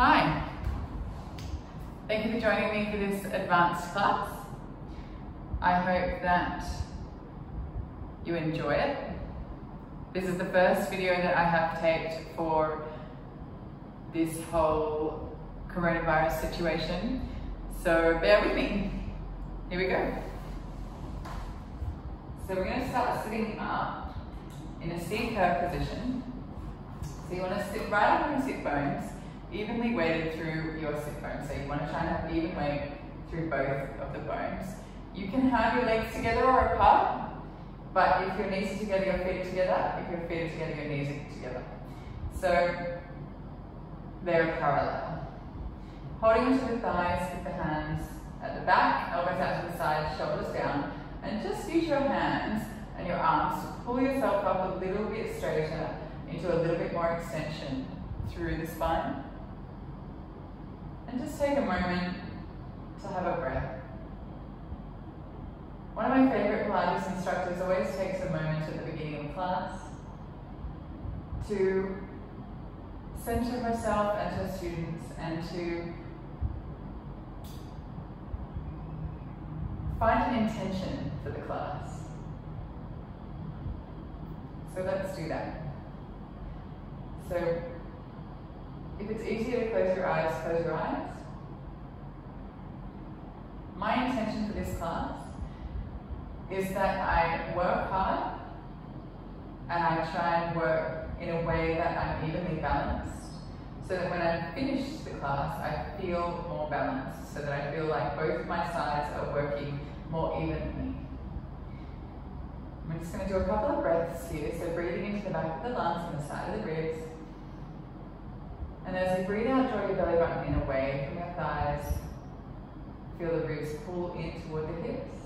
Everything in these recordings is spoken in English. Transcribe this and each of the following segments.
Hi, thank you for joining me for this advanced class. I hope that you enjoy it. This is the first video that I have taped for this whole coronavirus situation, so bear with me. Here we go. So we're going to start sitting up in a C-curve position. So you want to sit right up on your sit bones, evenly weighted through your sit bones. So you want to try and have even weight through both of the bones. You can have your legs together or apart, but if your knees are together, your feet are together. If your feet are together, your knees are together. So they're parallel. Holding onto the thighs with the hands at the back, elbows out to the side, shoulders down, and just use your hands and your arms to pull yourself up a little bit straighter into a little bit more extension through the spine. And just take a moment to have a breath. One of my favorite Pilates instructors always takes a moment at the beginning of class to center herself and her students and to find an intention for the class. So let's do that. So if it's easier to close your eyes, close your eyes. My intention for this class is that I work hard and I try and work in a way that I'm evenly balanced, so that when I finish the class, I feel more balanced, so that I feel like both my sides are working more evenly. I'm just going to do a couple of breaths here, so breathing into the back of the lungs and the side of the ribs. And as you breathe out, draw your belly button in away from your thighs. Feel the ribs pull in toward the hips.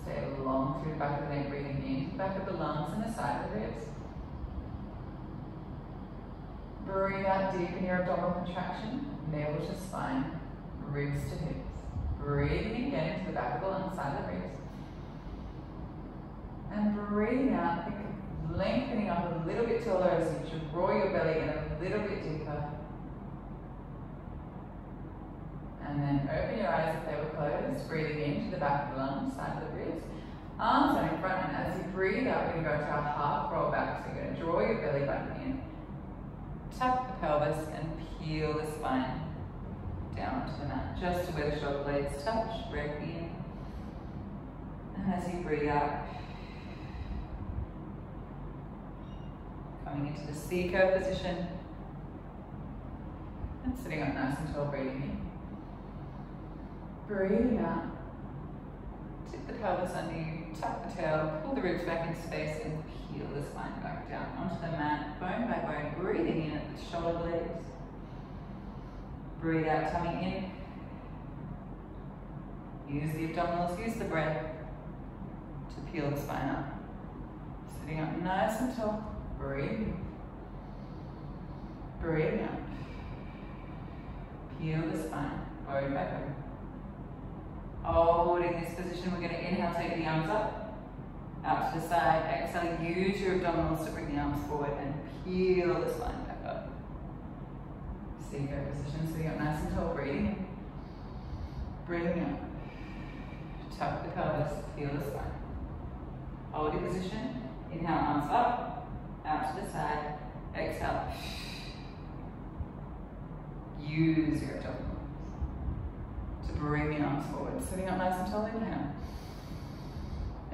Stay long through the back of the neck, breathing into the back of the lungs and the side of the ribs. Breathe out deep in your abdominal contraction, navel to spine, ribs to hips. Breathing again into the back of the lungs, side of the ribs. And breathing out, think of lengthening up a little bit taller as you draw your belly in a little bit deeper. And then open your eyes if they were closed, breathing into the back of the lungs, side of the ribs. Arms out in front, and as you breathe out, we're going to go into our half roll back. So you're going to draw your belly button in, tuck the pelvis, and peel the spine down to the mat, just to where the shoulder blades touch. Breath in. And as you breathe out, coming into the C-curve position, and sitting up nice and tall, breathing in. Breathing out, tip the pelvis under you, tuck the tail, pull the ribs back into space, and peel the spine back down onto the mat, bone by bone, breathing in at the shoulder blades. Breathe out, tummy in. Use the abdominals, use the breath to peel the spine up. Sitting up nice and tall, breathing. Breathing out. Peel the spine, bone by bone. Holding this position, we're going to inhale, take the arms up, out to the side. Exhale, use your abdominals to bring the arms forward and peel the spine back up. C-curve position, sitting up nice and tall, breathing in. Breathing out. Tuck the pelvis, peel the spine. Hold your position, inhale, arms up, out to the side. Exhale. Use your abdominals to bring the arms forward. Sitting up nice and tall, inhale.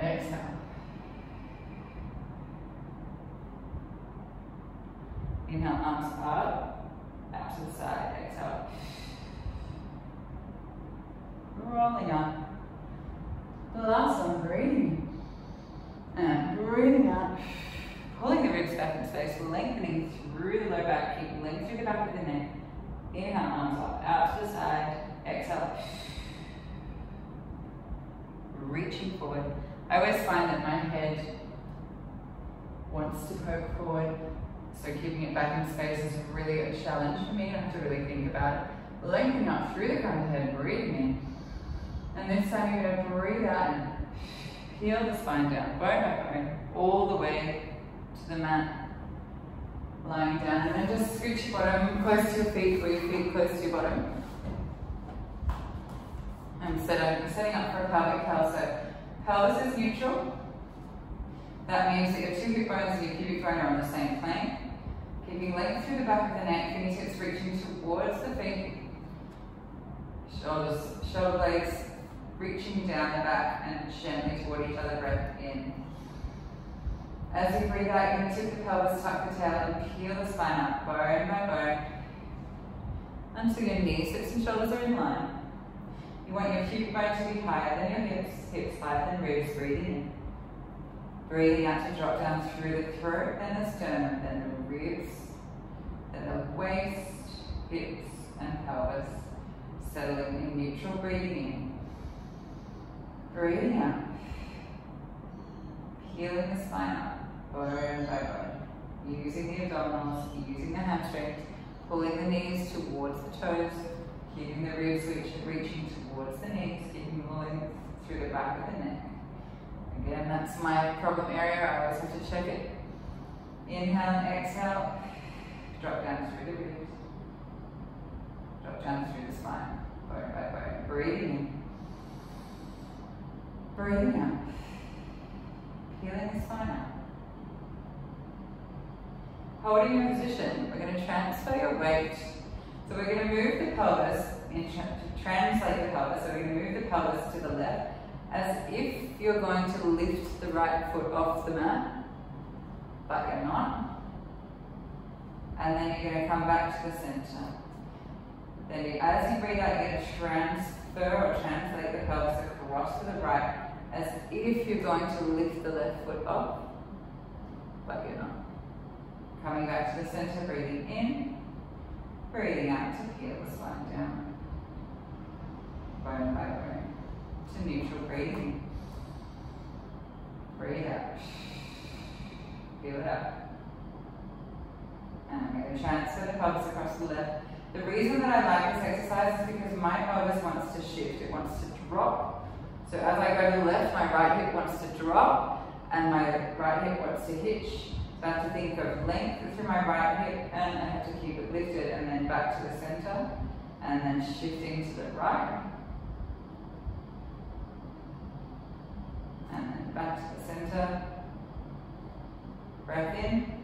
Exhale. Inhale, arms up, out to the side. Exhale. Rolling up. The last one, breathing. And breathing out. Pulling the ribs back in space, lengthening through the low back, keep length through the back of the neck. Inhale, arms up, out to the side. Exhale. Reaching forward. I always find that my head wants to poke forward, so keeping it back in space is really a challenge for me. I have to really think about it. Lengthening up through the crown of the head, breathing in. And this time you're going to breathe out and peel the spine down, bone by bone, all the way to the mat. Lying down, and then just scooch your bottom close to your feet, or your feet close to your bottom. I'm setting up for a pelvic curl. So pelvis is neutral. That means that your two hip bones and your pubic bone are on the same plane. Keeping length through the back of the neck, fingertips reaching towards the feet. Shoulder blades reaching down the back and gently toward each other, breath in. As you breathe out, you're going to tip the pelvis, tuck the tail, and peel the spine up, bone by bone, until your knees, hips, and shoulders are in line. You want your pubic bone to be higher than your hips higher than ribs, breathing in. Breathing out to drop down through the throat, then the sternum, then the ribs, then the waist, hips, and pelvis. Settling in neutral, breathing in. Breathing out. Peeling the spine up, bone by bone. Using the abdominals, using the hamstrings, pulling the knees towards the toes, keeping the ribs reaching towards the knees, keeping the length through the back of the neck. Again, that's my problem area. I always have to check it. Inhale and exhale. Drop down through the ribs. Drop down through the spine, bone by bone. Breathing in. Breathing out. Peeling the spine up. Holding your position, we're going to transfer your weight. So we're going to move the pelvis, translate the pelvis. So we're going to move the pelvis to the left, as if you're going to lift the right foot off the mat, but you're not. And then you're going to come back to the center. Then as you breathe out, you're going to transfer or translate the pelvis across to the right, as if you're going to lift the left foot off, but you're not. Coming back to the center, breathing in, breathing out to peel the spine down, bone by bone, to neutral, breathing. Breathe out, peel it up. And I'm going to transfer the pelvis across the left. The reason that I like this exercise is because my pelvis wants to shift, it wants to drop. So as I go to the left, my right hip wants to drop, and my right hip wants to hitch. So I have to think of length through my right hip, and I have to keep it lifted, and then back to the center, and then shifting to the right. And then back to the center. Breath in,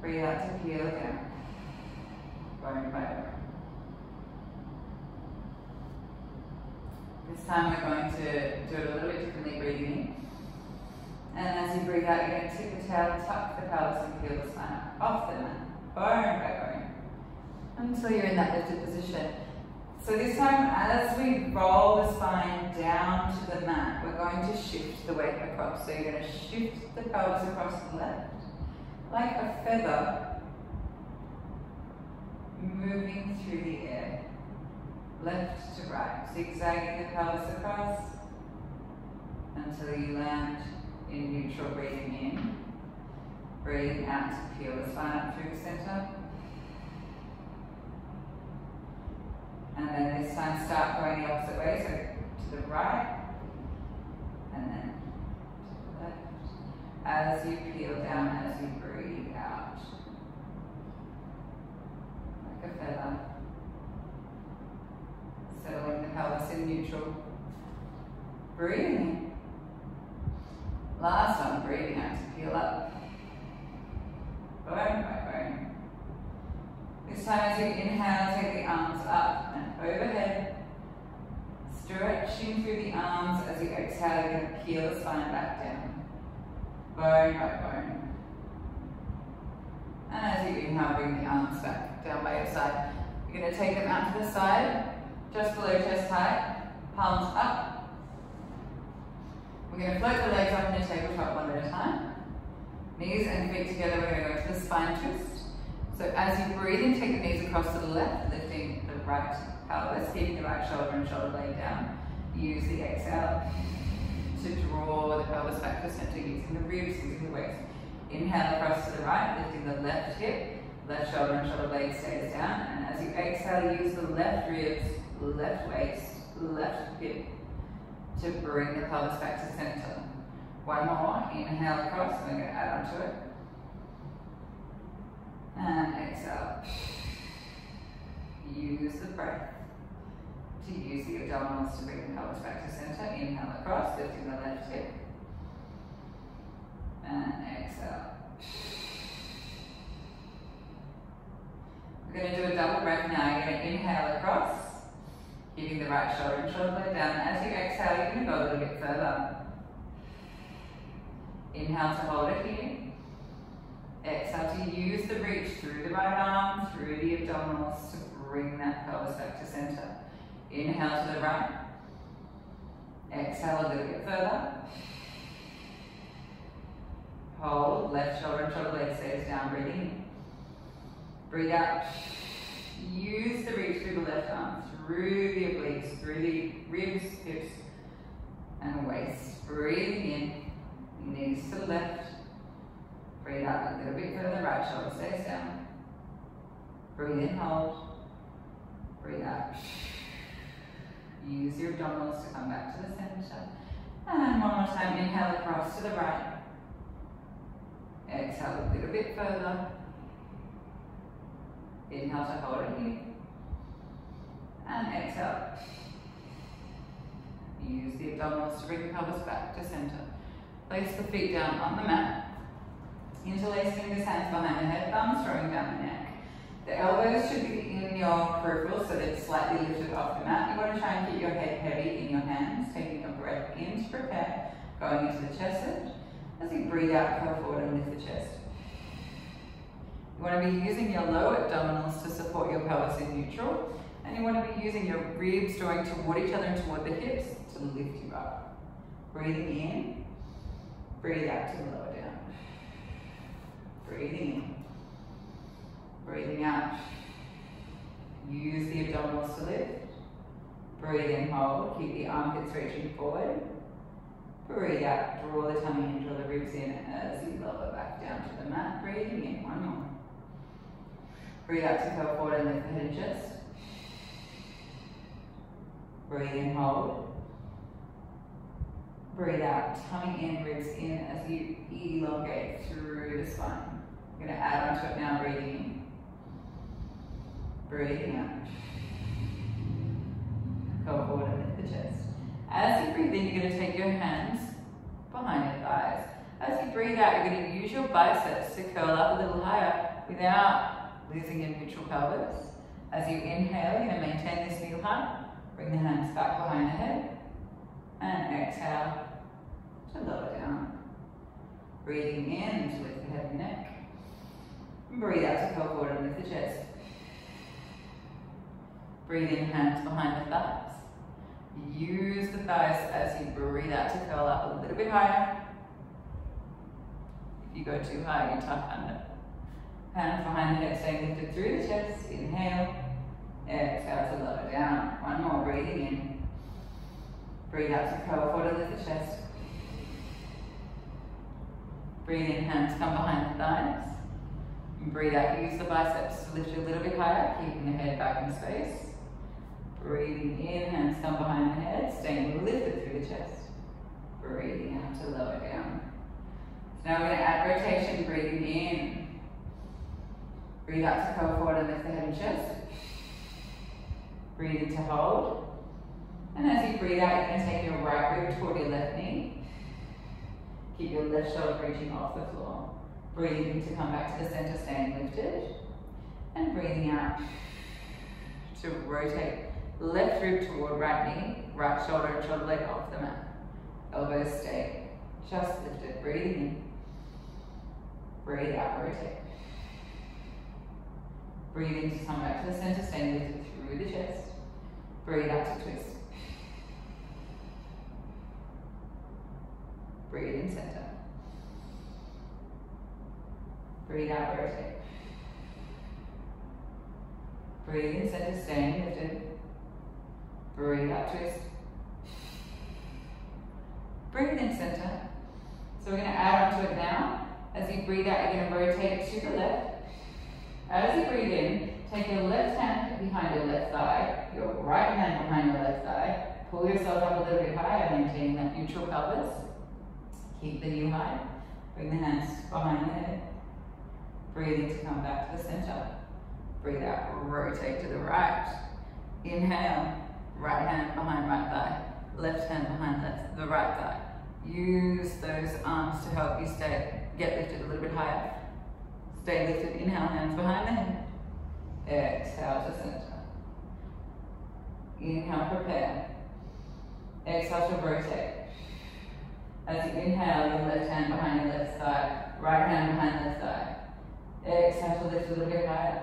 breathe out to peel down, bone by bone. This time we're going to do it a little bit differently, breathing in. And as you breathe out, you're going to tip the tail, tuck the pelvis, and peel the spine up off the mat, bone by bone, until you're in that lifted position. So this time, as we roll the spine down to the mat, we're going to shift the weight across. So you're going to shift the pelvis across the left, like a feather moving through the air, left to right, zigzagging the pelvis across until you land in neutral, breathing in, breathing out to peel the spine up through the center. And then this time start going the opposite way, so to the right, and then to the left. As you peel down, as you breathe out, like a feather. Settling the pelvis in neutral. Breathing in. Last one, breathing out to peel up. Bone by bone. This time as you inhale, take the arms up and overhead. Stretching through the arms. As you exhale, you're going to peel the spine back down. Bone by bone. And as you inhale, bring the arms back down by your side. You're going to take them out to the side, just below chest height, palms up. We're going to float the legs up in a tabletop one at a time. Knees and feet together, we're going to go to the spine twist. So as you breathe in, take the knees across to the left, lifting the right pelvis, keeping the right shoulder and shoulder blade down. Use the exhale to draw the pelvis back to the center, using the ribs, using the waist. Inhale across to the right, lifting the left hip, left shoulder and shoulder blade stays down. And as you exhale, use the left ribs, left waist, left hip to bring the pelvis back to center. One more, inhale across, and we're going to add onto it. And exhale. Use the breath to use the abdominals to bring the pelvis back to center. Inhale across, lifting the left hip. And exhale. We're going to do a double breath now. You're going to inhale across, keeping the right shoulder and shoulder blade down. As you exhale, you're going to go a little bit further. Inhale to hold it here. Exhale to use the reach through the right arm, through the abdominals to bring that pelvis back to center. Inhale to the right. Exhale a little bit further. Hold, left shoulder and shoulder blade stays down, breathing in. Breathe out. Use the reach through the left arm, through the obliques, through the ribs, hips, and waist. Breathing in, knees to the left. Breathe out a little bit further, right shoulder stays down. Breathe in, hold. Breathe out. Use your abdominals to come back to the center. And one more time, inhale across to the right. Exhale a little bit further. Inhale to hold it here. And exhale. Use the abdominals to bring the pelvis back to center. Place the feet down on the mat. Interlace fingers, hands behind the head, thumbs drawing down the neck. The elbows should be in your peripheral so that it's slightly lifted off the mat. You want to try and keep your head heavy in your hands, taking a breath in to prepare, going into the chest lift. As you breathe out, curl forward and lift the chest. You want to be using your lower abdominals to support your pelvis in neutral, and you want to be using your ribs drawing toward each other and toward the hips to lift you up. Breathing in, breathe out to lower down. Breathing in, breathing out. Use the abdominals to lift. Breathe in, hold, keep the armpits reaching forward. Breathe out, draw the tummy in, draw the ribs in as you lower back down to the mat. Breathing in, one more. Breathe out to curl forward and lift the head and chest. Breathe in, hold. Breathe out, tummy in, ribs in as you elongate through the spine. You're going to add onto it now, breathing in. Breathing out. Curl forward and lift the chest. As you breathe in, you're going to take your hands behind your thighs. As you breathe out, you're going to use your biceps to curl up a little higher without losing your neutral pelvis. As you inhale, you're going to maintain this knee height. Bring the hands back behind the head. And exhale to lower down. Breathing in to lift the head and neck. Breathe out to curl forward and lift the chest. Breathe in, hands behind the thighs. Use the thighs as you breathe out to curl up a little bit higher. If you go too high, you tuck under. Hands behind the head, staying lifted through the chest. Inhale. Exhale to lower down. One more, breathing in. Breathe out to curl forward and lift the chest. Breathe in, hands come behind the thighs. And breathe out, use the biceps to lift you a little bit higher, keeping the head back in space. Breathing in, hands come behind the head, staying lifted through the chest. Breathing out to lower down. So now we're going to add rotation, breathing in. Breathe out to curl forward and lift the head and chest. Breathe in to hold. And as you breathe out, you're going to take your right rib toward your left knee. Keep your left shoulder reaching off the floor. Breathing in to come back to the center, staying lifted. And breathing out to rotate left rib toward right knee, right shoulder and shoulder blade off the mat. Elbows stay just lifted. Breathing in. Breathe out, rotate. Breathe in to come back to the center, staying lifted through the chest. Breathe out to twist. Breathe in, center. Breathe out, rotate. Breathe in, center, staying lifted. Breathe out, twist. Breathe in, center. So we're going to add onto it now. As you breathe out, you're going to rotate to the left. As you breathe in, take your left hand behind your left thigh, your right hand behind your left thigh. Pull yourself up a little bit higher, maintaining that neutral pelvis. Keep the knee high. Bring the hands behind the head. Breathe in to come back to the center. Breathe out, rotate to the right. Inhale, right hand behind right thigh. Left hand behind the right thigh. Use those arms to help you get lifted a little bit higher. Stay lifted, inhale, hands behind the head. Exhale to center. Inhale, prepare. Exhale to rotate. As you inhale, your left hand behind your left thigh, right hand behind left thigh. Exhale to lift a little bit higher.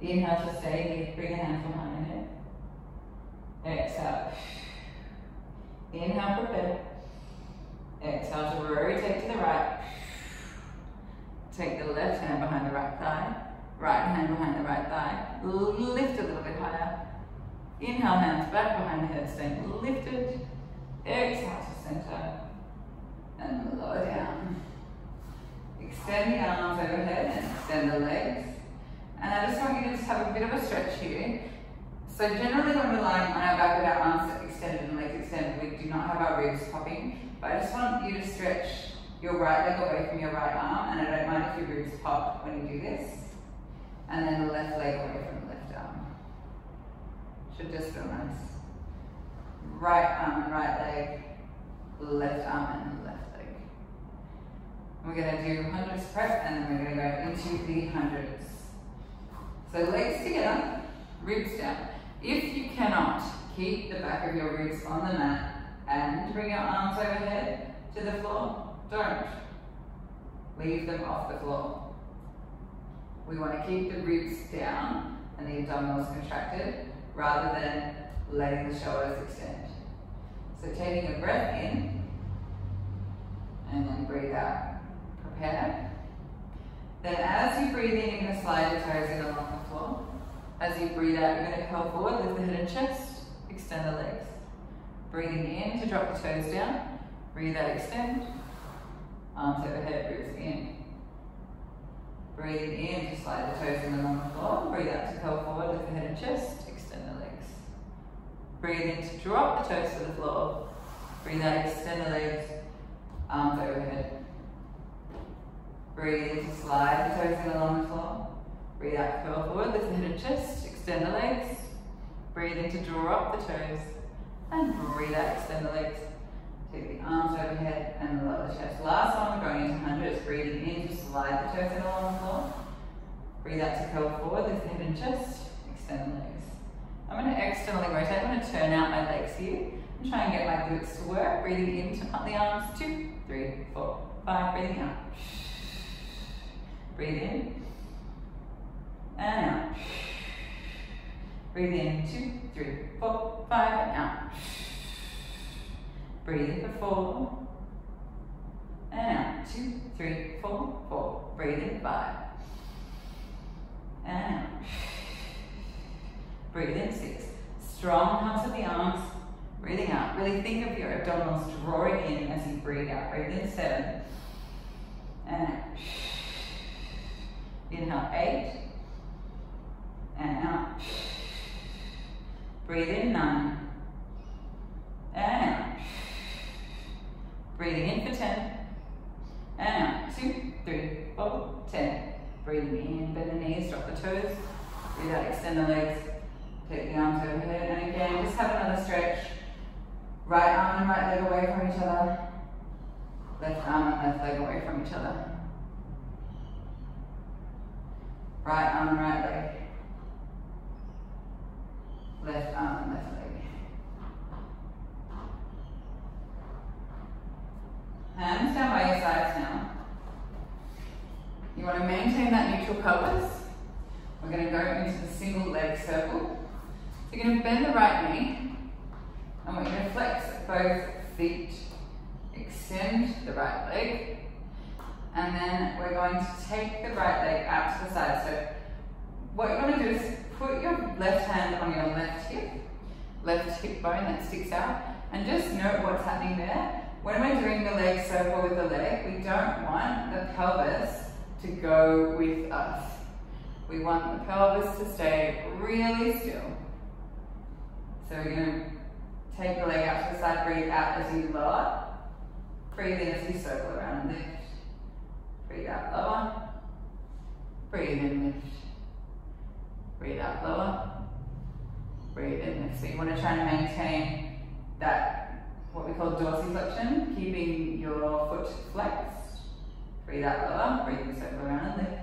Inhale to stay here, bring your hands behind your head. Exhale. Inhale, prepare. Exhale to rotate to the right. Take the left hand behind the right thigh, right hand behind the right thigh. Lift a little bit higher. Inhale, hands back behind the head, staying lifted. Exhale to center. And lower down. Extend the arms overhead and extend the legs. And I just want you to just have a bit of a stretch here. So generally when we're lying on our back with our arms extended and legs extended, we do not have our ribs popping. But I just want you to stretch your right leg away from your right arm, and I don't mind if your ribs pop when you do this. And then the left leg away from the left arm. Should just feel nice. Right arm and right leg, left arm and left leg. We're going to do hundreds prep, and then we're going to go into the hundreds. So legs together, ribs down. If you cannot, keep the back of your ribs on the mat and bring your arms overhead to the floor. Don't. Leave them off the floor. We want to keep the ribs down and the abdominals contracted rather than letting the shoulders extend. So taking a breath in and then breathe out. Prepare. Then as you breathe in, you're going to slide your toes in along the floor. As you breathe out, you're going to curl forward, lift the head and chest, extend the legs. Breathing in to drop the toes down. Breathe out, extend. Arms overhead, ribs in. Breathing in to slide the toes in along the floor. Breathe out to curl forward, lift the head and chest, extend the legs. Breathe in to drop the toes to the floor. Breathe out, extend the legs, arms overhead. Breathe in to slide the toes in along the floor. Breathe out, curl forward, lift the head and chest, extend the legs. Breathe in to draw up the toes. And breathe out, extend the legs. Take the arms overhead and lower the chest. Last one, going into hundreds. Breathing in to slide the toes in along the floor. Breathe out to curl forward, lift the head and chest, extend the legs. I'm going to externally rotate. I'm going to turn out my legs here and try and get my glutes to work. Breathing in to pump the arms. 2, 3, 4, 5. Breathing out. Breathe in. And out. Breathe in. 2, 3, 4, 5. And out. Breathe in for 4. And out. 2, 3, 4, 4. Breathe in 5. And out. Breathe in 6. Strong hugs of the arms. Breathing out. Really think of your abdominals drawing in as you breathe out. Breathe in 7. And out. Inhale 8. And out. Breathe in 9. And out. Breathing in for 10. And out. 2, 3, 4, 10. Breathing in, bend the knees, drop the toes. Breathe out, extend the legs. Take the arms overhead. And again, just have another stretch. Right arm and right leg away from each other. Left arm and left leg away from each other. Right arm and right leg. Left arm and left leg. Hands down by your sides now. You want to maintain that neutral pelvis. We're going to go into the single leg circle. So you're going to bend the right knee. And we're going to flex both feet. Extend the right leg. And then we're going to take the right leg out to the side. So what you want to do is put your left hand on your left hip bone that sticks out. And just note what's happening there. When we're doing the leg circle with the leg, we don't want the pelvis to go with us. We want the pelvis to stay really still. So we're going to take the leg out to the side, breathe out as you lower. Breathe in as you circle around and lift. Breathe out, lower. Breathe in, lift. Breathe out, lower. Breathe in, lift. So you want to try and maintain that, what we call dorsiflexion, keeping your foot flexed. Breathe out, lower. Breathe in, circle around and lift.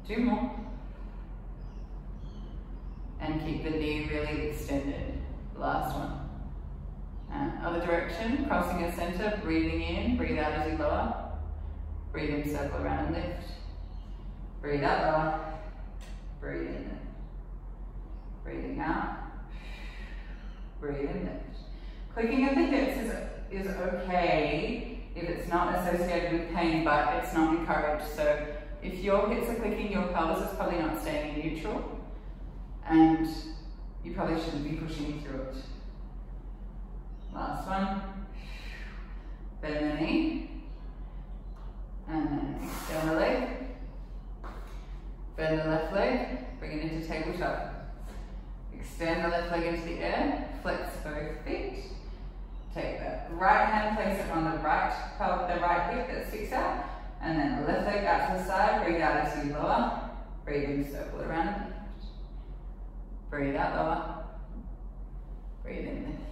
2 more. And keep the knee really extended. Last one. Other direction, crossing your center, breathing in, breathe out as you lower. Breathe in, circle around and lift. Breathe out, lower. Breathe in, lift. Breathing out. Breathe in, lift. Clicking of the hips is okay if it's not associated with pain, but it's not encouraged. So if your hips are clicking, your pelvis is probably not staying in neutral, and you probably shouldn't be pushing through it. Last one. Bend the knee. And then extend the leg. Bend the left leg. Bring it into tabletop. Extend the left leg into the air. Flex both feet. Take the right hand, place it on the right hip that sticks out. And then the left leg out to the side. Breathe out as you lower. Breathe in, circle around and lift. Breathe out, lower. Breathe in, lift.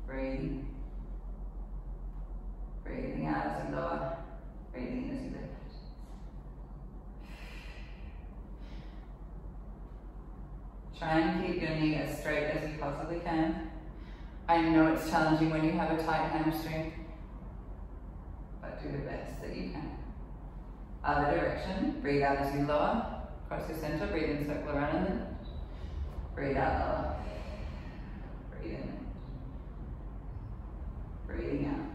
Breathing. Breathing out as you lower. Breathing in as you lift. Try and keep your knee as straight as you possibly can. I know it's challenging when you have a tight hamstring, but do the best that you can. Other direction, breathe out as you lower. Cross your center, breathe in, circle around and lift. Breathe out, lower. Breathe in. Breathing out.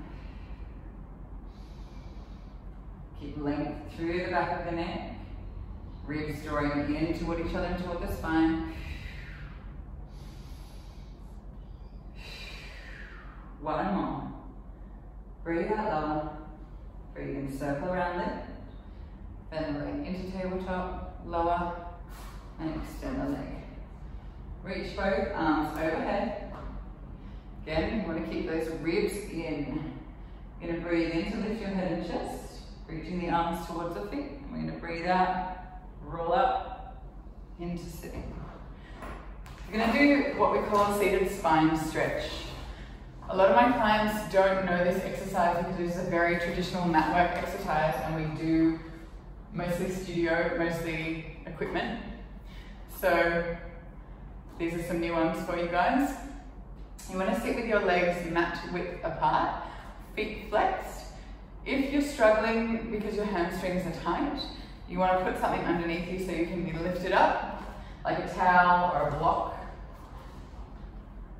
Keep length through the back of the neck. Ribs drawing in toward each other and toward the spine. One more. Breathe out, lower. Breathe in, circle around, lift. Bend the leg into tabletop, lower, and extend the leg. Reach both arms overhead. Again, you want to keep those ribs in. You're going to breathe in to lift your head and chest, reaching the arms towards the feet. We're going to breathe out, roll up into sitting. We're going to do what we call a seated spine stretch. A lot of my clients don't know this exercise because it's a very traditional mat work exercise, and we do mostly studio, mostly equipment. So these are some new ones for you guys. You want to sit with your legs mat width apart, feet flexed. If you're struggling because your hamstrings are tight, you want to put something underneath you so you can be lifted up, like a towel or a block,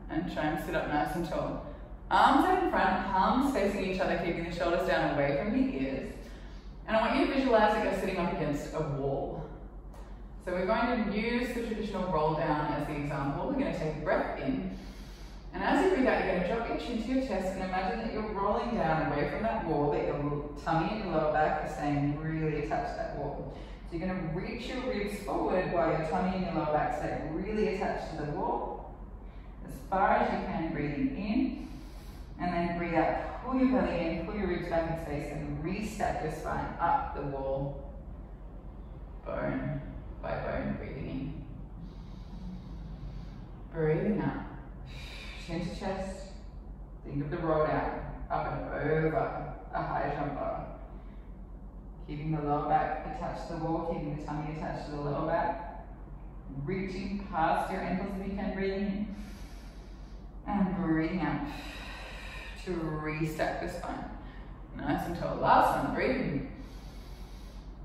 and try and sit up nice and tall. Arms out in front, palms facing each other, keeping the shoulders down away from the ears. And I want you to visualize that you're sitting up against a wall. So we're going to use the traditional roll down as the example. We're going to take a breath in. And as you breathe out, you're going to drop your chin to your chest and imagine that you're rolling down away from that wall, that your tummy and your lower back are staying really attached to that wall. So you're going to reach your ribs forward while your tummy and your lower back stay really attached to the wall. As far as you can, breathing in. And then breathe out, pull your belly in, pull your ribs back in space, and restack your spine up the wall, bone by bone, breathing in. Breathing out, chin to chest, think of the roll down, up and over, a high jumper. Keeping the lower back attached to the wall, keeping the tummy attached to the lower back. Reaching past your ankles if you can, breathing in. And breathing out to restack the spine. Nice and tall. Last one, breathing.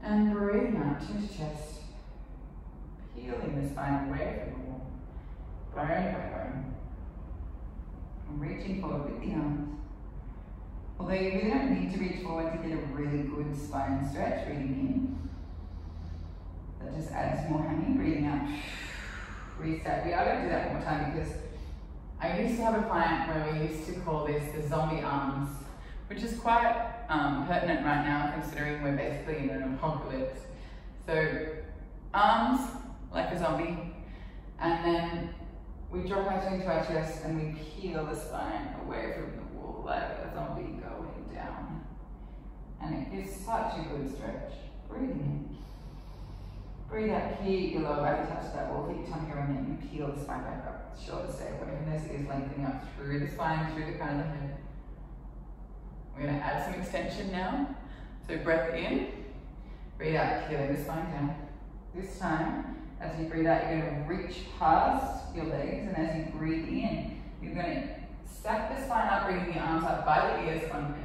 And breathing out, chin to chest. Peeling the spine away from the wall. Bone by bone. And reaching forward with the arms. Although you really don't need to reach forward to get a really good spine stretch, breathing in. That just adds more hanging, breathing out. Restack. We are going to do that one more time because I used to have a client where we used to call this the zombie arms, which is quite pertinent right now considering we're basically in an apocalypse. So arms like a zombie, and then we drop our chin to our chest and we peel the spine away from the wall like a zombie going down. And it gives such a good stretch. Breathing in. Breathe out, keep your lower back touch that wall, keep your tongue here and then you peel the spine back up. Shoulders stay away from this, it is lengthening up through the spine, through the crown of the head. We're going to add some extension now. So breath in, breathe out, peeling the spine down. This time, as you breathe out, you're going to reach past your legs, and as you breathe in, you're going to stack the spine up, bringing the arms up by the ears on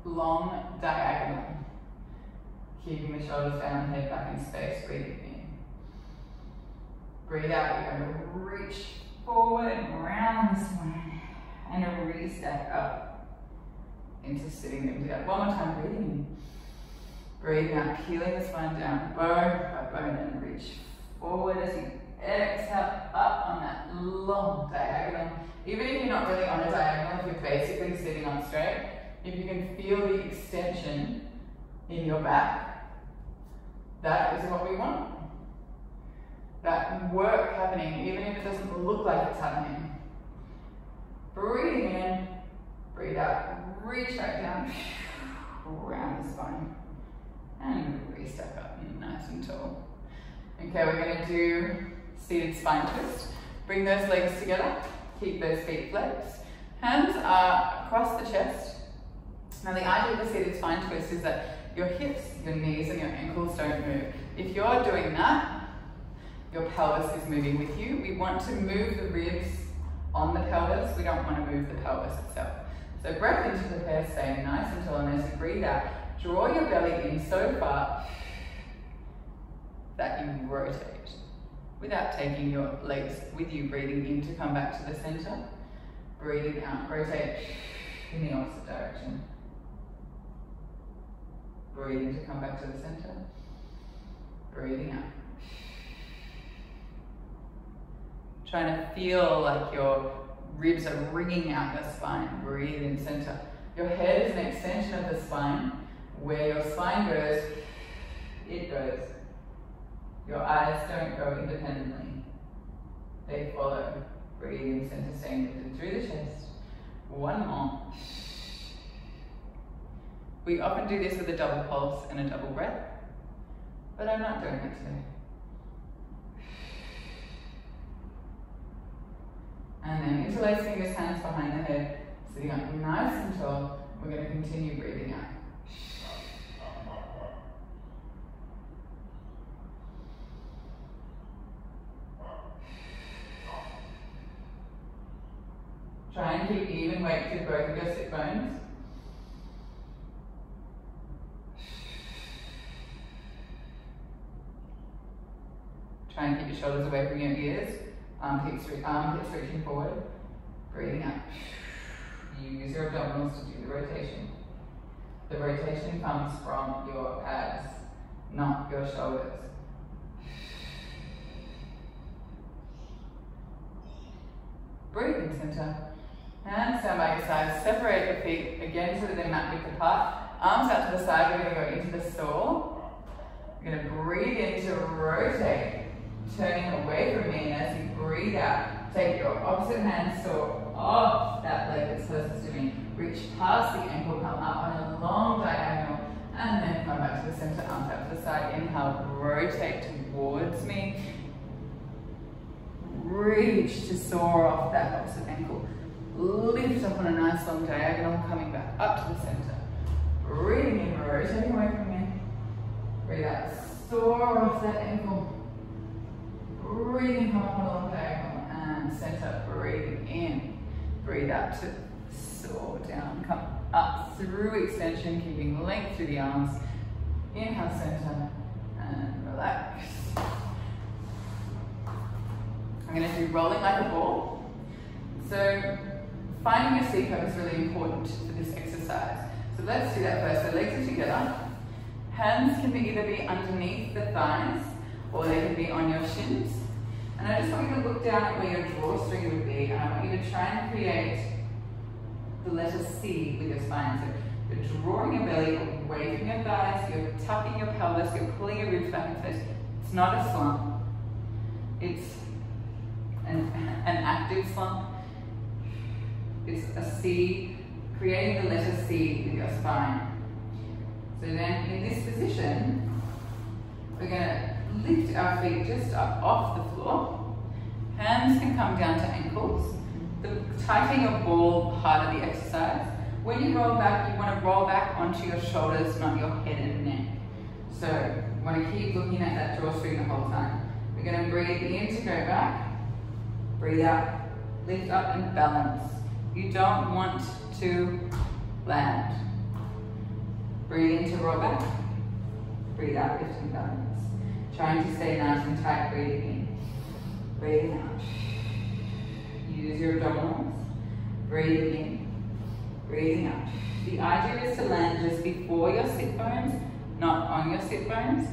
a long diagonal. Keeping the shoulders down, head back in space, breathing in. Breathe out, you're going to reach forward, round the spine, and a re-stack up into sitting them together. One more time, breathing in. Breathing out, peeling the spine down, bone by bone, and reach forward as you exhale up on that long diagonal. Even if you're not really on a diagonal, if you're basically sitting on straight, if you can feel the extension in your back, that is what we want. That work happening, even if it doesn't look like it's happening. Breathing in, breathe out, reach back down, around the spine, and re-stack up, nice and tall. Okay, we're going to do seated spine twist. Bring those legs together, keep those feet flexed. Hands are across the chest. Now the idea of the seated spine twist is that your hips, your knees, and your ankles don't move. If you're doing that, your pelvis is moving with you. We want to move the ribs on the pelvis. We don't want to move the pelvis itself. So breath into prepare, stay nice and tall, and as you breathe out, draw your belly in so far that you rotate without taking your legs with you, breathing in to come back to the center. Breathing out, rotate in the opposite direction. Breathing to come back to the center. Breathing out. Trying to feel like your ribs are wringing out your spine. Breathe in center. Your head is an extension of the spine. Where your spine goes, it goes. Your eyes don't go independently. They follow. Breathe in center, staying lifted through the chest. One more. We often do this with a double pulse and a double breath, but I'm not doing it today. And then interlace fingers, hands behind the head, sitting up nice and tall. We're going to continue breathing out. Try and keep even weight through both of your sit bones. Try and keep your shoulders away from your ears. Armpits reaching forward. Breathing out. You use your abdominals to do the rotation. The rotation comes from your abs, not your shoulders. Breathe in center. Hands down by your sides. Separate your feet again so that they're mat width apart. Arms out to the side. We're going to go into the stall. You're going to breathe in to rotate, turning away from me, and as you breathe out, take your opposite hand, soar off that leg that's closest to me. Reach past the ankle, come up on a long diagonal, and then come back to the center, arms out to the side. Inhale, rotate towards me. Reach to soar off that opposite ankle. Lift up on a nice long diagonal, coming back up to the center. Breathing in, rotating away from me. Breathe out, soar off that ankle. Breathing, come up on a long diagonal, and center, breathing in. Breathe out to soar down, come up through extension, keeping length through the arms. Inhale, center, and relax. I'm going to do rolling like a ball. So finding your C curve is really important for this exercise. So let's do that first. So legs are together. Hands can either be underneath the thighs or they can be on your shins. And I just want you to look down at where your drawstring would be, and I want you to try and create the letter C with your spine. So you're drawing your belly away from your thighs, you're tucking your pelvis, you're pulling your ribs back and face. It's not a slump. It's an active slump. It's a C, creating the letter C with your spine. So then in this position, we're going to lift our feet just up off the floor. Hands can come down to ankles. Tighten your ball part of the exercise. When you roll back, you want to roll back onto your shoulders, not your head and neck. So you want to keep looking at that drawstring the whole time. We're going to breathe in to go back. Breathe out. Lift up and balance. You don't want to land. Breathe in to roll back. Breathe out, lift and balance. Trying to stay nice and tight, breathing in. Breathing out. Use your abdominals. Breathing in. Breathing out. The idea is to land just before your sit bones, not on your sit bones.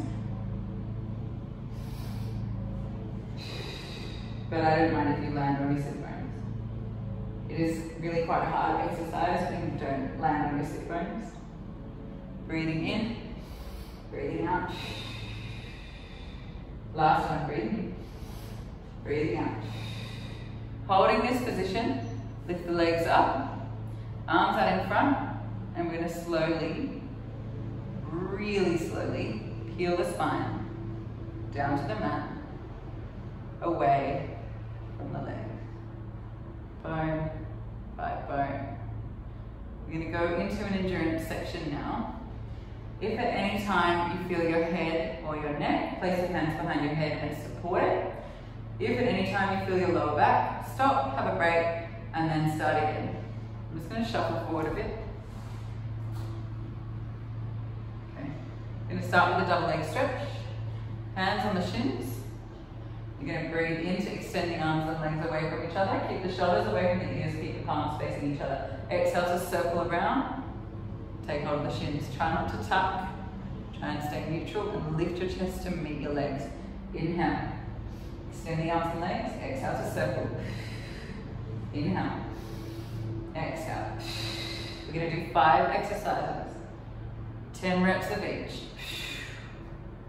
But I don't mind if you land on your sit bones. It is really quite a hard exercise when you don't land on your sit bones. Breathing in, breathing out. Last one, breathing. Breathing out. Holding this position, lift the legs up, arms out in front, and we're going to slowly, really slowly, peel the spine down to the mat, away from the leg. Bone by bone. We're going to go into an endurance section now. If at any time you feel your head or your neck, place your hands behind your head and support it. If at any time you feel your lower back, stop, have a break, and then start again. I'm just going to shuffle forward a bit. Okay. I'm going to start with a double leg stretch. Hands on the shins. You're going to breathe in to extend the arms and legs away from each other. Keep the shoulders away from the ears, keep the palms facing each other. Exhale to circle around. Take hold of the shins. Try not to tuck. Try and stay neutral and lift your chest to meet your legs. Inhale. Extend the arms and legs. Exhale to circle. Inhale. Exhale. We're going to do 5 exercises. 10 reps of each.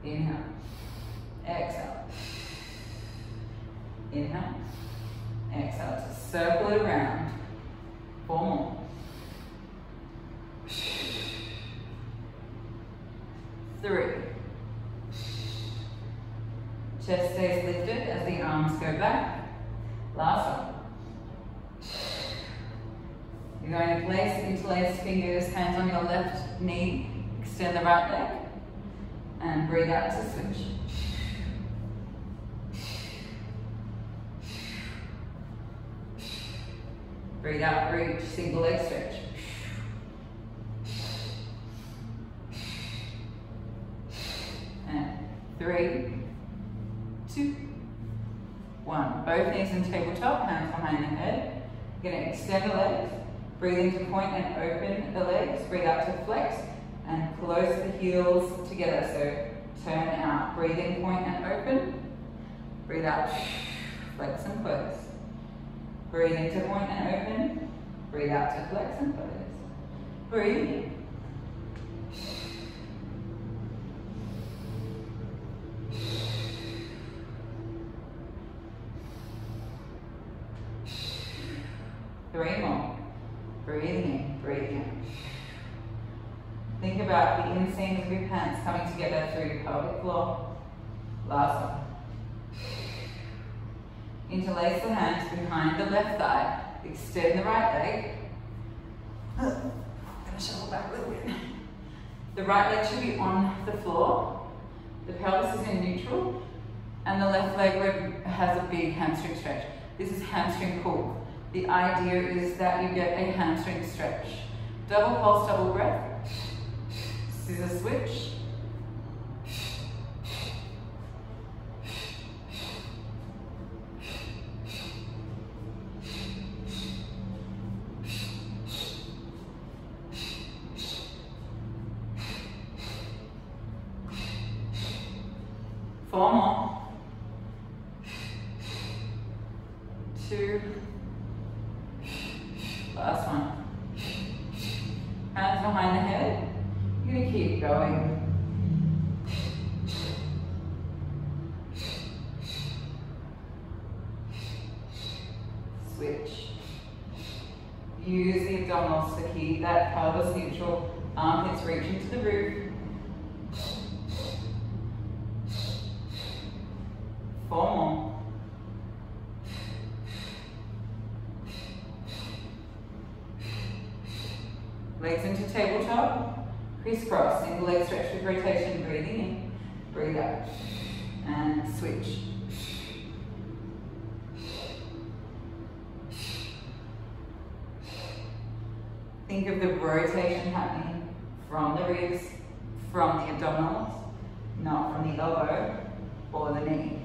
Inhale. Exhale. Inhale. Exhale to circle it around. 4 more. 3. Chest stays lifted as the arms go back. Last one. You're going to place interlaced fingers, hands on your left knee, extend the right leg, and breathe out to switch. Breathe out, reach, single leg stretch. And 3, 2, 1. Both knees in tabletop, hands behind the head. You're going to extend the legs. Breathe in to point and open the legs. Breathe out to flex and close the heels together. So turn out. Breathe in, point and open. Breathe out, flex and close. Breathe in to point and open. Breathe out to flex and close. Breathe in. Three more. Breathing in, breathing out. Think about the inseams of your pants coming together through your pelvic floor. Last one. Interlace the hands behind the left thigh. Extend the right leg. I'm going to shuffle back a little bit. The right leg should be on the floor. The pelvis is in neutral. And the left leg has a big hamstring stretch. This is hamstring pull. The idea is that you get a hamstring stretch. Double pulse, double breath. Scissor switch. Four more. 2. Last one. Hands behind the head. You're going to keep going. Switch. Use the abdominals to keep that pelvis neutral. Armpits reaching to the roof. Legs into tabletop. Crisscross. Single leg stretch with rotation. Breathing in. Breathe out. And switch. Think of the rotation happening from the ribs, from the abdominals, not from the elbow or the knee.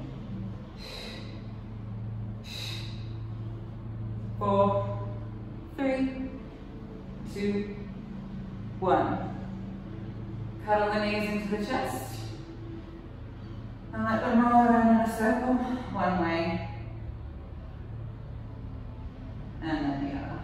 4, 3, 2, 1. Cuddle the knees into the chest and let them roll around in a circle, one way and then the other.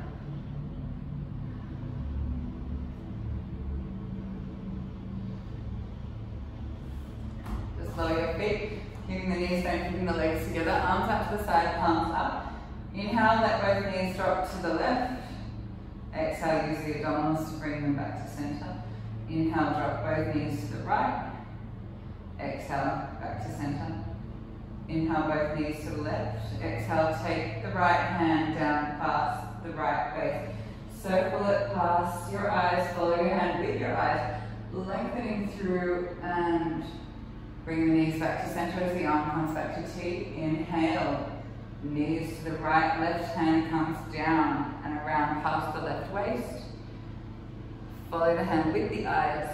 Just lower your feet, keeping the knees bent, keeping the legs together, arms out to the side, palms up. Inhale, let both knees drop to the left. Exhale, use the abdominals to bring them back to center. Inhale, drop both knees to the right. Exhale, back to center. Inhale, both knees to the left. Exhale, take the right hand down past the right waist. Circle it past your eyes, follow your hand with your eyes, lengthening through and bring the knees back to center as the arm comes back to T. Inhale, knees to the right, left hand comes down and around past the left waist. Follow the hand with the eyes.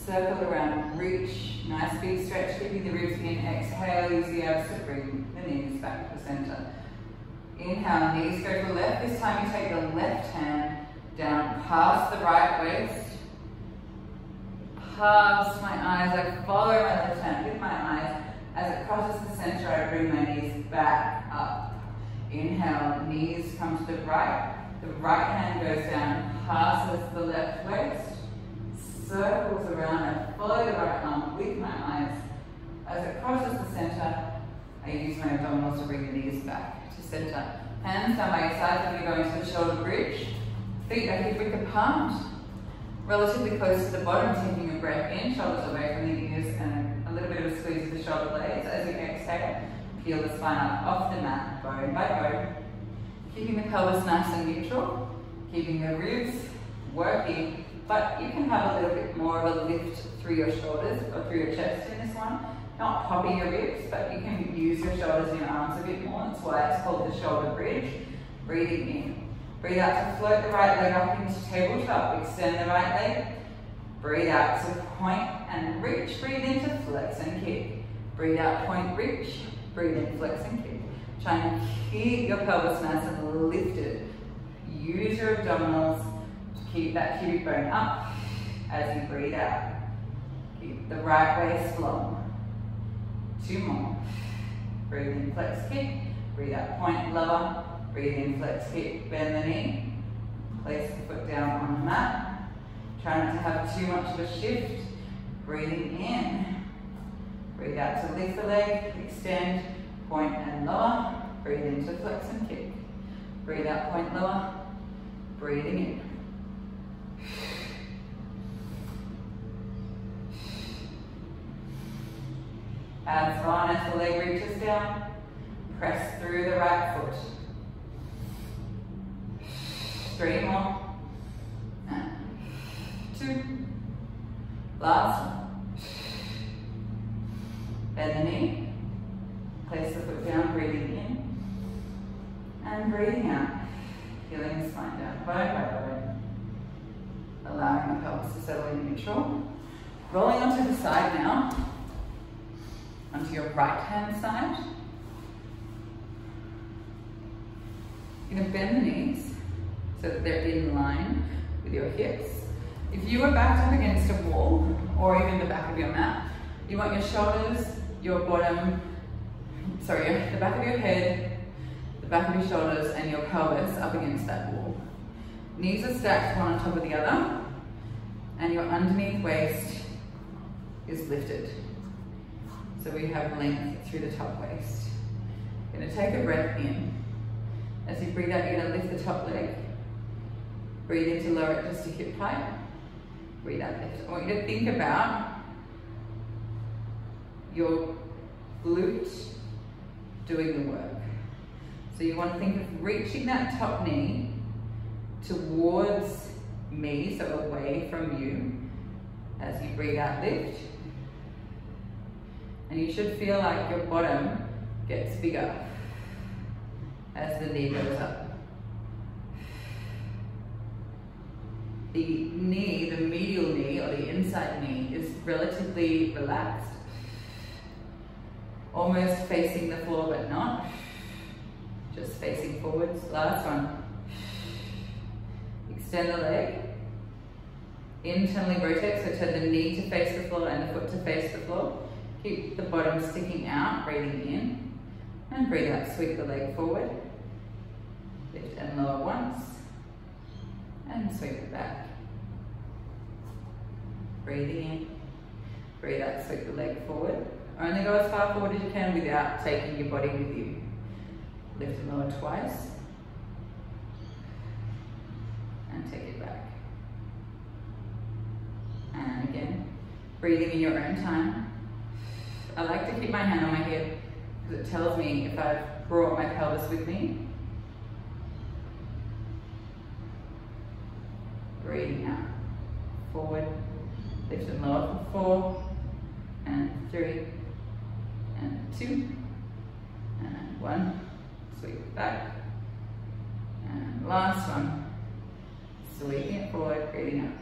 Circle around, reach, nice big stretch, keeping the ribs in. Exhale, use the abs to bring the knees back to the center. Inhale, knees go to the left. This time you take the left hand down past the right waist. Past my eyes, I follow my left hand with my eyes. As it crosses the center, I bring my knees back up. Inhale, knees come to the right. The right hand goes down, passes the left waist. Circles around, I follow the right arm with my eyes. As it crosses the center, I use my abdominals to bring the knees back to center. Hands down by your sides, I'm going to go into the shoulder bridge. Feet are hip width apart, relatively close to the bottom, taking a breath in, shoulders away from the ears, and a little bit of a squeeze of the shoulder blades. As you exhale, peel the spine up off the mat, bone by bone. Keeping the pelvis nice and neutral, keeping the ribs working, but you can have a little bit more of a lift through your shoulders or through your chest in this one. Not popping your ribs, but you can use your shoulders and your arms a bit more. That's why it's called the shoulder bridge. Breathing in. Breathe out to float the right leg up into tabletop. Extend the right leg. Breathe out to point and reach. Breathe in to flex and kick. Breathe out, point, reach. Breathe in, flex and kick. Try and keep your pelvis nice and lifted. Use your abdominals to keep that cubic bone up as you breathe out. Keep the right waist long. 2 more. Breathe in, flex, kick. Breathe out, point, lower. Breathe in, flex, kick, bend the knee. Place the foot down on the mat. Try not to have too much of a shift. Breathing in. Breathe out to lift the leg, extend, point and lower. Breathe in to flex and kick. Breathe out, point, lower. Breathing in. Abs on as the leg reaches down. Press through the right foot. 3 more. And 2. Last one. Bend the knee. Place the foot down, breathing in. And breathing out. Feeling the spine down, bone by bone. Allowing the pelvis to settle in neutral. Rolling onto the side now. Onto your right hand side. You're going to bend the knees so that they're in line with your hips. If you are backed up against a wall or even the back of your mat, you want your shoulders, your bottom, the back of your head, the back of your shoulders and your pelvis up against that wall. Knees are stacked one on top of the other and your underneath waist is lifted. So we have length through the top waist. You're going to take a breath in. As you breathe out, you're going to lift the top leg. Breathe in to lower it just to hip height. Breathe out, lift. I want you to think about your glute doing the work. So you want to think of reaching that top knee towards me, so away from you. As you breathe out, lift. And you should feel like your bottom gets bigger as the knee goes up. The knee, the medial knee or the inside knee is relatively relaxed. Almost facing the floor but not. Just facing forwards. Last one. Extend the leg. Internally rotate, so turn the knee to face the floor and the foot to face the floor. Keep the bottom sticking out, breathing in. And breathe out, sweep the leg forward. Lift and lower once. And sweep it back. Breathing in. Breathe out, sweep the leg forward. Only go as far forward as you can without taking your body with you. Lift and lower twice. And take it back. And again, breathing in your own time. I like to keep my hand on my hip because it tells me if I've brought my pelvis with me. Breathing out. Forward. Lift and lower for 4. And 3. And 2. And 1. Sweep it back. And last one. Sweeping it forward, breathing out.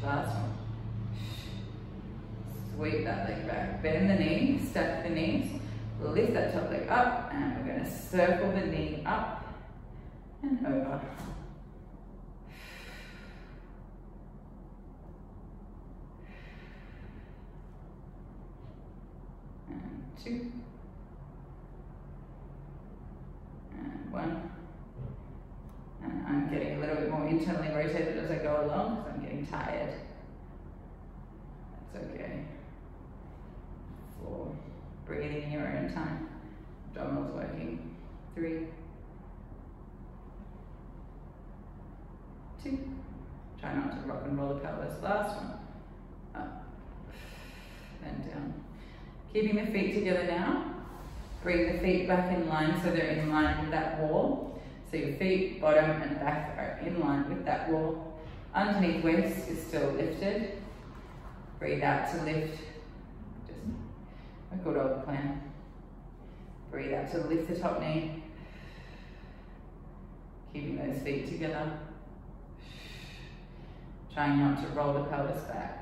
Last one. Sweep that leg back. Bend the knee, stack the knees. Lift that top leg up, and we're going to circle the knee up and over. And 2. And 1. And I'm getting a little bit more internally rotated as I go along because I'm getting tired. That's okay. 4. Breathing in your own time. Abdominals working. 3. 2. Try not to rock and roll the pelvis. Last one. Up. Then down. Keeping the feet together now. Bring the feet back in line so they're in line with that wall. So your feet, bottom and back are in line with that wall. Underneath waist is still lifted. Breathe out to lift. Just a good old plan. Breathe out to lift the top knee. Keeping those feet together. Trying not to roll the pelvis back.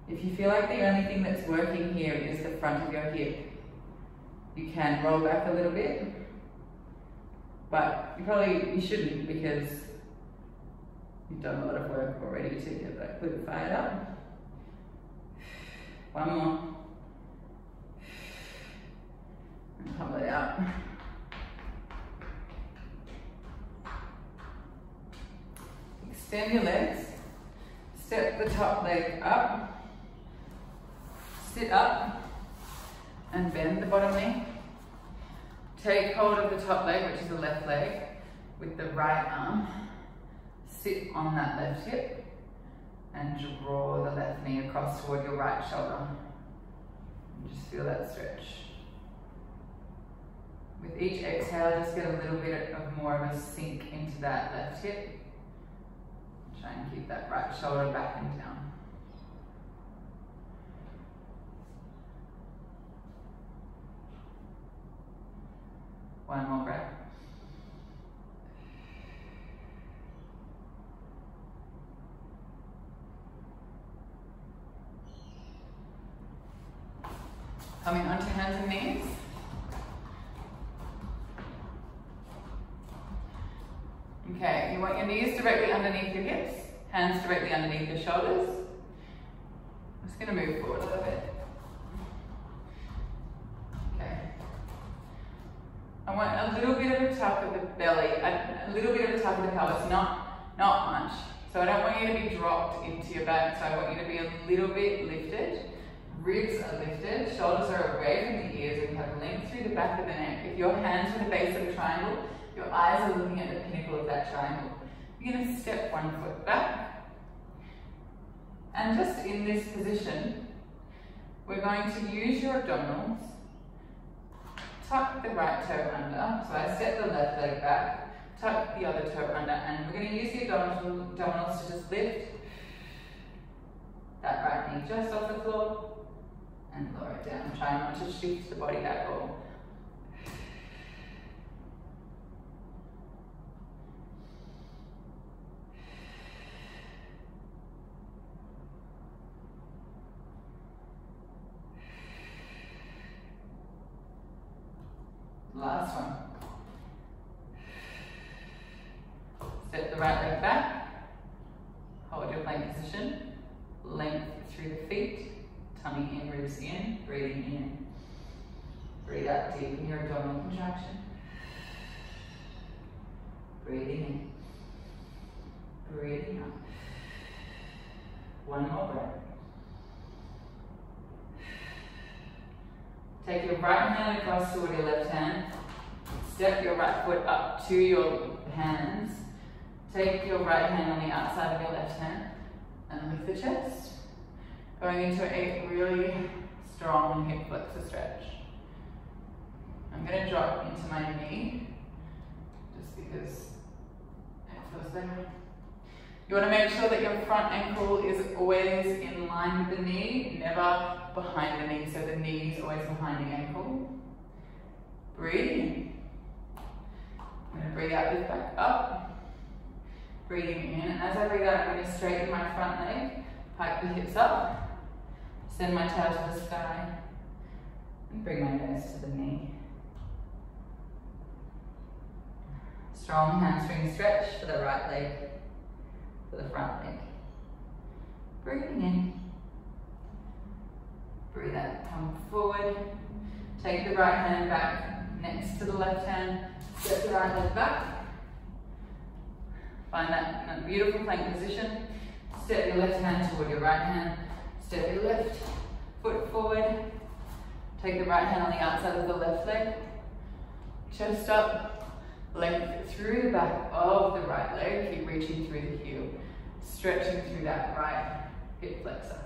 If you feel like the only thing that's working here is the front of your hip, you can roll back a little bit, but you shouldn't because you've done a lot of work already to get that glute fired up. One more. And pull it out. Extend your legs. Step the top leg up. Sit up and bend the bottom knee. Take hold of the top leg, which is the left leg, with the right arm. Sit on that left hip and draw the left knee across toward your right shoulder. And just feel that stretch. With each exhale, just get a little bit of more of a sink into that left hip. Try and keep that right shoulder back and down. One more breath. Coming onto hands and knees. Okay, you want your knees directly underneath your hips, hands directly underneath your shoulders. I'm just going to move forward a little bit. Okay. I want a little bit of a tuck of the belly, a little bit of a tuck of the pelvis, not much. So I don't want you to be dropped into your back, so I want you to be a little bit lifted. Ribs are lifted, shoulders are away from the ears, and you have length through the back of the neck. If your hands are the base of a triangle, your eyes are looking at the pinnacle of that triangle. You're going to step one foot back. And just in this position, we're going to use your abdominals tuck the right toe under. So I step the left leg back, tuck the other toe under, and we're going to use the abdominals to just lift that right knee just off the floor and lower it down. Try not to shift the body at all. Last one. Step the right leg back. Hold your plank position. Length through the feet. Tummy in, ribs in. Breathing in. Breathe out deep in your abdominal contraction. Breathing in. Breathing out. One more breath. Take your right hand across toward your left hand. Step your right foot up to your hands. Take your right hand on the outside of your left hand and lift the chest. Going into a really strong hip flexor stretch. I'm going to drop into my knee just because it feels better. You want to make sure that your front ankle is always in line with the knee, never behind the knee, so the knee is always behind the ankle. Breathe in. I'm going to breathe out, lift back up. Breathing in, and as I breathe out, I'm going to straighten my front leg, pike the hips up, send my tail to the sky, and bring my nose to the knee. Strong hamstring stretch for the right leg. For the front leg. Breathing in. Breathe out, come forward. Take the right hand back next to the left hand. Step the right leg back. Find that beautiful plank position. Step your left hand toward your right hand. Step your left foot forward. Take the right hand on the outside of the left leg. Chest up. Length through the back of the right leg, keep reaching through the heel, stretching through that right hip flexor.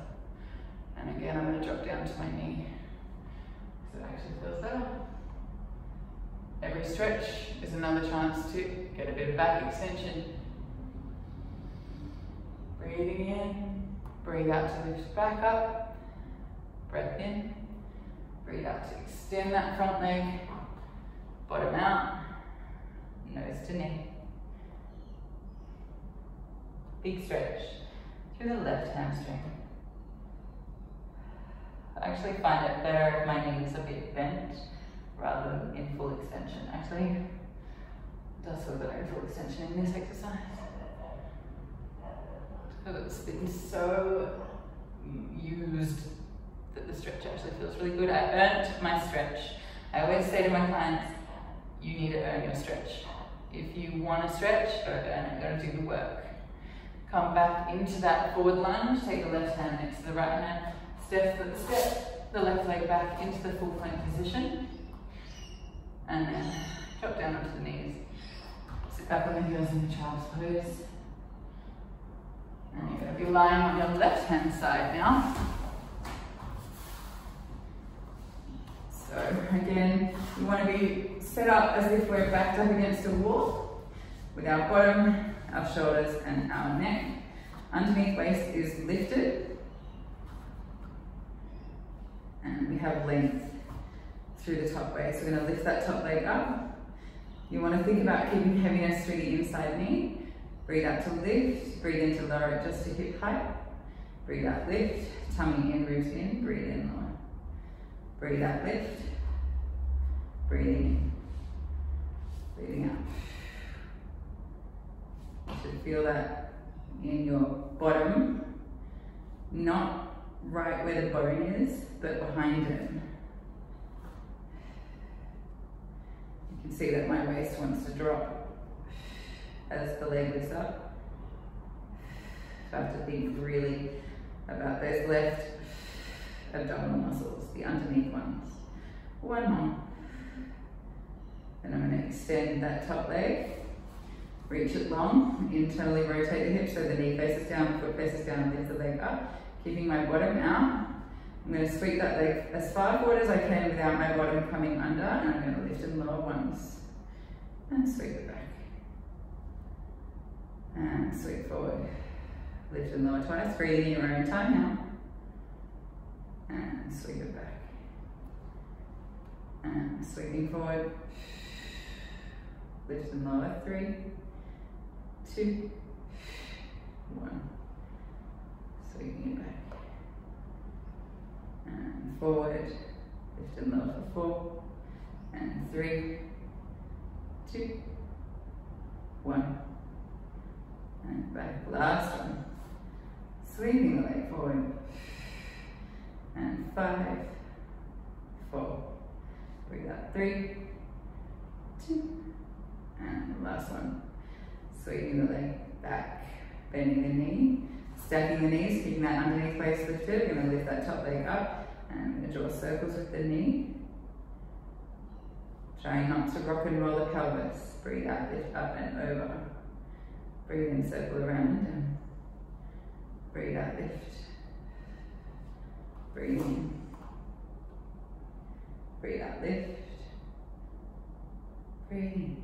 And again, I'm going to drop down to my knee, because it actually feels better. Every stretch is another chance to get a bit of back extension. Breathing in, breathe out to lift back up, breath in, breathe out to extend that front leg, bottom out, nose to knee. Big stretch through the left hamstring. I actually find it better if my knee is a bit bent rather than in full extension. Actually, it does feel better in full extension in this exercise. Because it's been so used that the stretch actually feels really good. I earned my stretch. I always say to my clients, you need to earn your stretch. If you want to stretch, go earn it, go do the work. Come back into that forward lunge, take the left hand next to the right hand, step the left leg back into the full plank position, and then drop down onto the knees. Sit back on the heels in the child's pose. And you're going to be lying on your left hand side now. So again, you want to be set up as if we're backed up against a wall with our bottom, our shoulders and our neck. Underneath waist is lifted. And we have length through the top waist. So we're going to lift that top leg up. You want to think about keeping heaviness through the inside knee. Breathe out to lift. Breathe in to lower it just to hip height. Breathe out, lift. Tummy in, ribs in. Breathe in, lower. Breathe out, lift. Breathing in. Breathing out. You should feel that in your bottom, not right where the bone is, but behind it. You can see that my waist wants to drop as the leg lifts up. So I have to think really about those left abdominal muscles, the underneath ones. One more. And I'm going to extend that top leg. Reach it long, internally rotate the hips so the knee faces down, the foot faces down, and lift the leg up. Keeping my bottom out, I'm going to sweep that leg as far forward as I can without my bottom coming under, and I'm going to lift and lower once. And sweep it back. And sweep forward. Lift and lower twice. Breathe in your own time now. And sweep it back. And sweeping forward. Lift and lower. 3, 2, 1. Sweeping it back. And forward, lift and lower for 4, and 3, 2, 1, and back. Last one. Sweeping the leg forward, and 5, 4. Breathe out. 3, 2, and last one. Sweeping the leg back, bending the knee. Stacking the knees, keeping that underneath waist lifted. We're going to lift that top leg up and I'm going to draw circles with the knee. Trying not to rock and roll the pelvis. Breathe out, lift up and over. Breathe in, circle around and breathe out, lift. Breathe in. Breathe out, lift. Breathe in.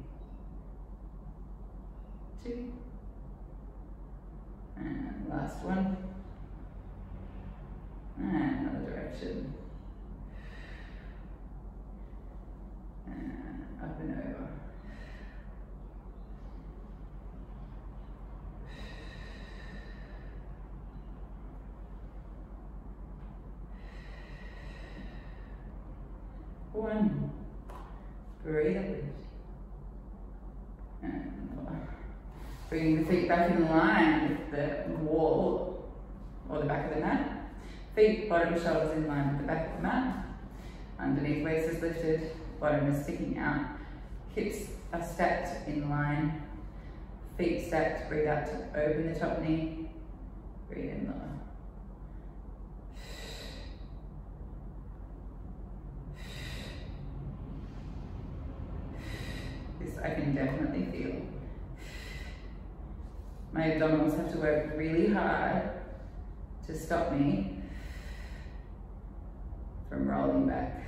2. And last one. And another direction. And up and over. One. Breathe out. And lower. Bringing the feet back in line with the wall or the back of the mat. Feet, bottom, shoulders in line with the back of the mat. Underneath, waist is lifted, bottom is sticking out. Hips are stacked in line. Feet stacked, breathe out to open the top knee. Breathe in lower. This I can definitely feel. My abdominals have to work really hard to stop me from rolling back.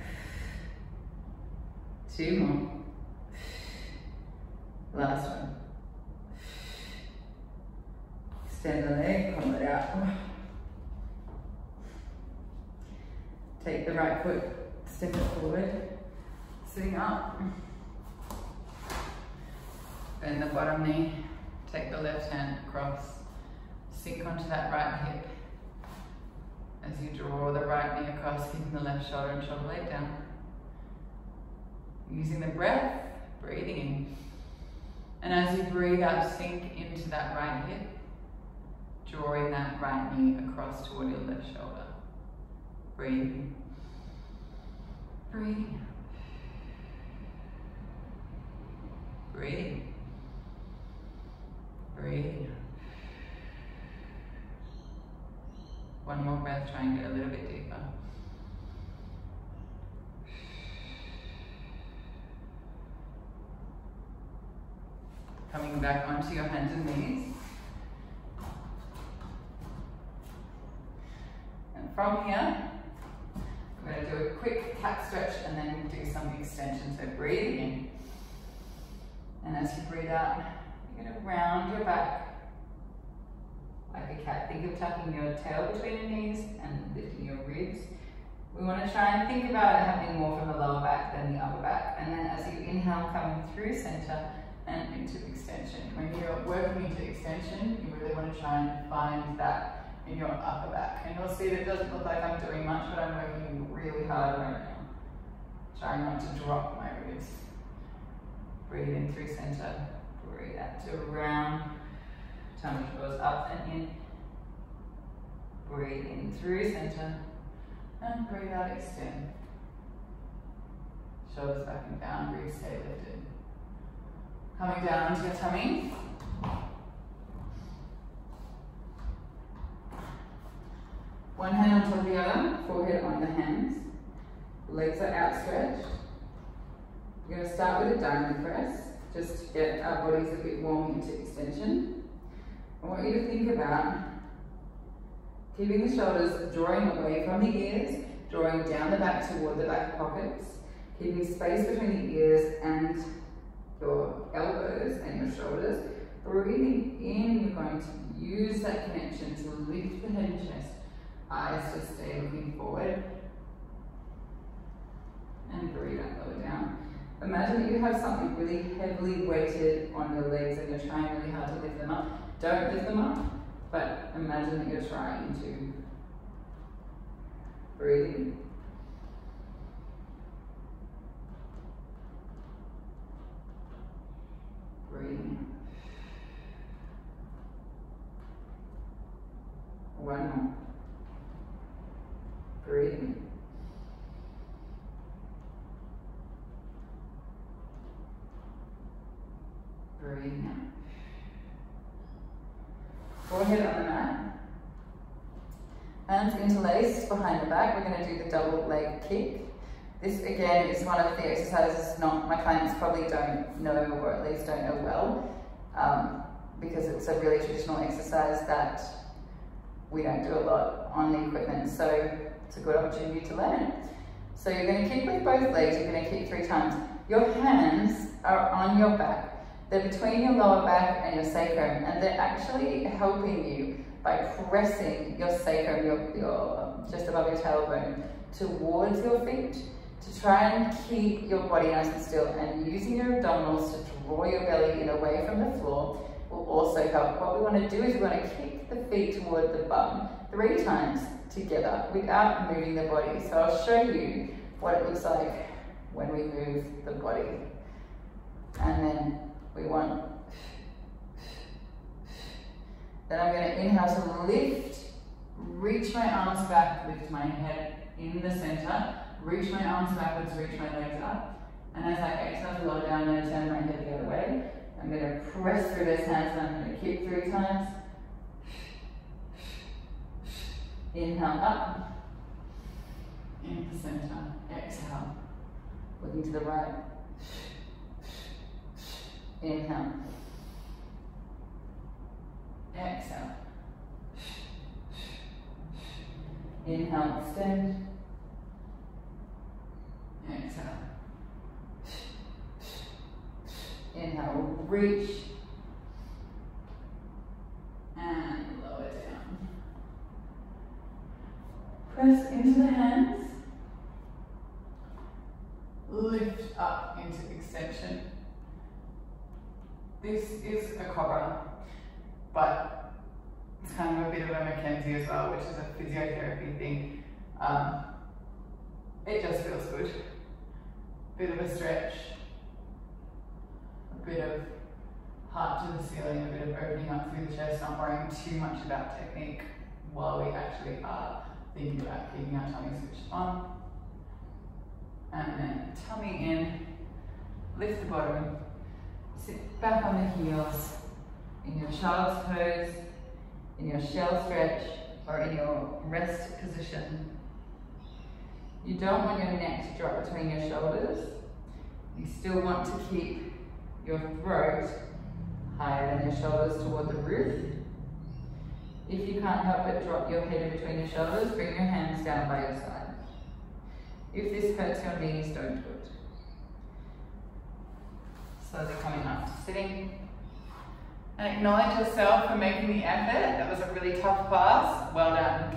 2 more. Last one. Extend the leg, pull it out. Take the right foot, step it forward, sitting up. Bend the bottom knee. Take the left hand across, sink onto that right hip. As you draw the right knee across, keeping the left shoulder and shoulder blade down. Using the breath, breathing in. And as you breathe out, sink into that right hip, drawing that right knee across toward your left shoulder. Breathing. Breathing out. Breathing. Breathe. One more breath, try and get a little bit deeper. Coming back onto your hands and knees. And from here, we're going to do a quick cat stretch and then do some extension. So breathe in. And as you breathe out, you're going to round your back like a cat. Think of tucking your tail between your knees and lifting your ribs. We want to try and think about it happening more from the lower back than the upper back. And then as you inhale, coming through center and into extension. When you're working into extension, you really want to try and find that in your upper back. And you'll see that it doesn't look like I'm doing much, but I'm working really hard right now. Trying not to drop my ribs. Breathe in through center. Breathe out to round. Tummy goes up and in. Breathe in through center. And breathe out, extend. Shoulders back and down, ribs stay lifted. Coming down onto your tummy. One hand on top of the other, forehead on the hands. Legs are outstretched. We're going to start with a diamond press, just to get our bodies a bit warm into extension. I want you to think about Keeping the shoulders drawing away from the ears, drawing down the back toward the back pockets, keeping space between the ears and your elbows and your shoulders. Breathing in, you're going to use that connection to lift the head and chest. Eyes just stay looking forward. And breathe out, lower down. Imagine that you have something really heavily weighted on your legs and you're trying really hard to lift them up. Don't lift them up, but imagine that you're trying to. Breathe in. Breathe in. One more. Breathe in. Breathe out. Forehead on the mat. Hands interlaced behind the back. We're going to do the double leg kick. This again is one of the exercises my clients probably don't know, or at least don't know well, because it's a really traditional exercise that we don't do a lot on the equipment, so it's a good opportunity to learn. So you're going to kick with both legs. You're going to kick 3 times. Your hands are on your back. They're between your lower back and your sacrum, and they're actually helping you by pressing your sacrum, your just above your tailbone, towards your feet to try and keep your body nice and still, and using your abdominals to draw your belly in away from the floor will also help. What we want to do is we want to kick the feet toward the bum 3 times together without moving the body. So I'll show you what it looks like when we move the body. And then we want, then I'm going to inhale to lift, reach my arms back, lift my head in the center, reach my arms backwards, reach my legs up, and as I exhale to lower down, I'm going to turn my head the other way. I'm going to press through those hands and I'm going to kick 3 times. Inhale up, in the center, exhale, looking to the right. Inhale. Exhale. Inhale, extend. Exhale. Inhale, reach. And lower down. Press into the hands. Lift up into extension. This is a cobra, but it's kind of a bit of a Mackenzie as well, which is a physiotherapy thing. It just feels good. Bit of a stretch, a bit of heart to the ceiling, a bit of opening up through the chest, not worrying too much about technique while we actually are thinking about keeping our tummy switched on. And then tummy in, lift the bottom. Sit back on the heels, in your child's pose, in your shell stretch, or in your rest position. You don't want your neck to drop between your shoulders. You still want to keep your throat higher than your shoulders toward the roof. If you can't help but drop your head in between your shoulders, bring your hands down by your side. If this hurts your knees, don't do it. Slowly coming up to sitting. And acknowledge yourself for making the effort. That was a really tough class. Well done.